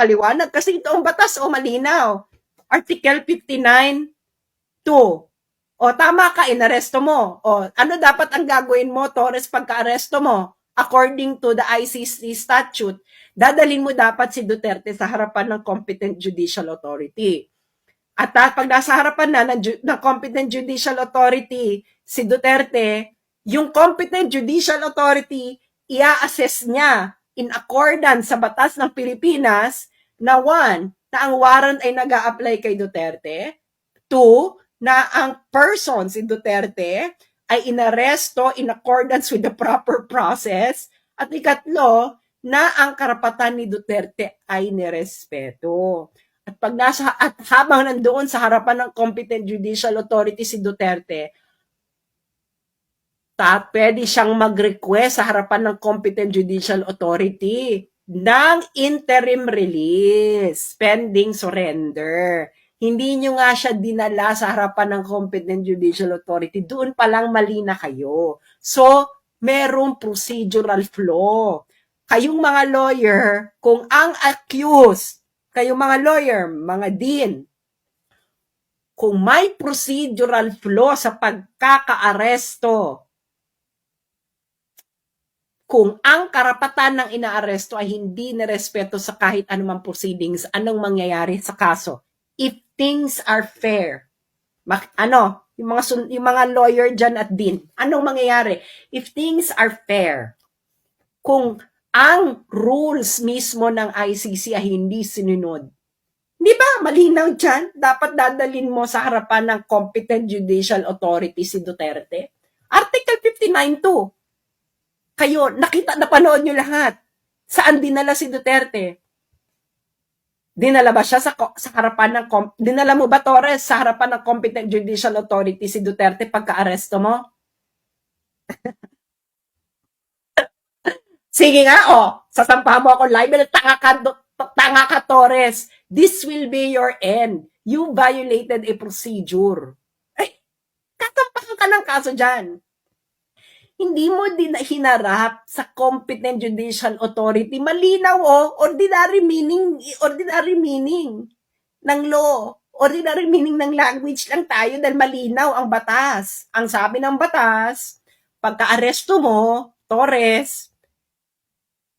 Paliwanag kasi ito ang batas o malinaw. Article 59(2). O tama ka, inaresto mo. O ano dapat ang gagawin mo, Torres, pagka-aresto mo? According to the ICC statute, dadalhin mo dapat si Duterte sa harapan ng competent judicial authority. At pag nasa harapan na ng competent judicial authority si Duterte, yung competent judicial authority, ia-assess niya in accordance sa batas ng Pilipinas na one, na ang warrant ay nag-a-apply kay Duterte. Two, na ang person, si Duterte, ay inaresto in accordance with the proper process. At ikatlo, na ang karapatan ni Duterte ay nirespeto. At habang nandoon sa harapan ng competent judicial authority si Duterte, pwede siyang mag-request sa harapan ng competent judicial authority ng interim release pending surrender. Hindi nyo nga siya dinala sa harapan ng competent judicial authority. Doon pa lang mali na kayo. So, merong procedural flaw. Kayong mga lawyer, kung ang accused, kayong mga lawyer, mga dean, kung may procedural flaw sa pagkakaaresto, kung ang karapatan ng inaaresto ay hindi nirespeto sa kahit anumang proceedings, anong mangyayari sa kaso? If things are fair, yung mga lawyer dyan at din, anong mangyayari? If things are fair, kung ang rules mismo ng ICC ay hindi sinunod, di ba, malinaw dyan, dapat dadalhin mo sa harapan ng competent judicial authority si Duterte. Article 59(2). Kayo, napanood nyo lahat. Saan dinala si Duterte? Dinala ba siya sa harapan ng, dinala mo ba, Torres, sa harapan ng competent judicial authority si Duterte pagka-aresto mo? Sige nga, sasampahan mo ako live, tanga ka, Torres. This will be your end. You violated a procedure. Ay, katampakan ka ng kaso dyan. Hindi mo din hinarap sa competent judicial authority. Malinaw, ordinary meaning ng law. Ordinary meaning ng language lang tayo dahil malinaw ang batas. Ang sabi ng batas, pagka-aresto mo, Torres,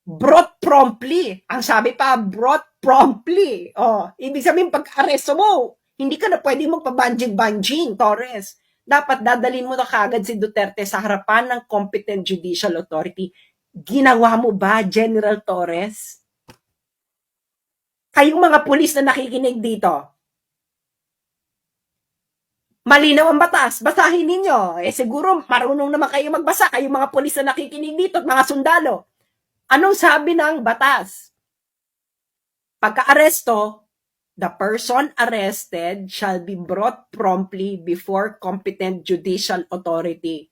brought promptly. Ang sabi pa, brought promptly. Ibig sabihin, pag-aresto mo, hindi ka na pwede magpabanjing-banjing, Torres. Dapat dadalhin mo na kagad si Duterte sa harapan ng competent judicial authority. Ginawa mo ba, General Torres? Kayong mga pulis na nakikinig dito, malinaw ang batas, basahin ninyo. Siguro marunong naman kayo magbasa, kayong mga pulis na nakikinig dito, mga sundalo. Anong sabi ng batas? Pagka-aresto, the person arrested shall be brought promptly before competent judicial authority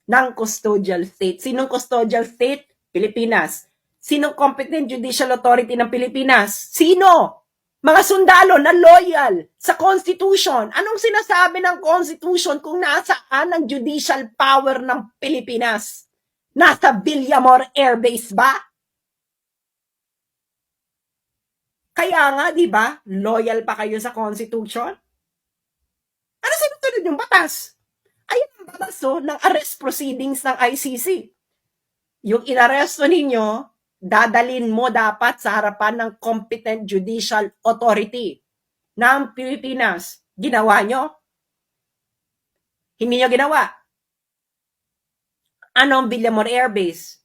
ng custodial state. Sinong custodial state? Pilipinas. Sinong competent judicial authority ng Pilipinas? Sino? Mga sundalo na loyal sa Constitution. Anong sinasabi ng Constitution kung nasaan ang judicial power ng Pilipinas? Nasa Villamor Air Base ba? Kaya nga, di ba, loyal pa kayo sa Constitution? Ano sinusunod yung batas? Ayun ang batas ng arrest proceedings ng ICC. Yung inaresto ninyo, dadalin mo dapat sa harapan ng competent judicial authority ng Pilipinas. Ginawa nyo? Hindi nyo ginawa. Anong Villamor Air Base?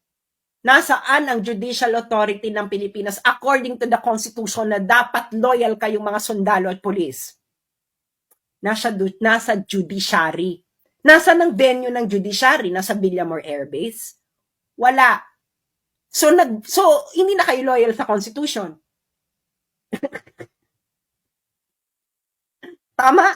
Nasaan ang judicial authority ng Pilipinas according to the Constitution na dapat loyal kayong mga sundalo at pulis? Nasa judiciary. Nasa ng venue ng judiciary? Nasa Villamor Air Base? Wala. So hindi na kayo loyal sa Constitution. Tama?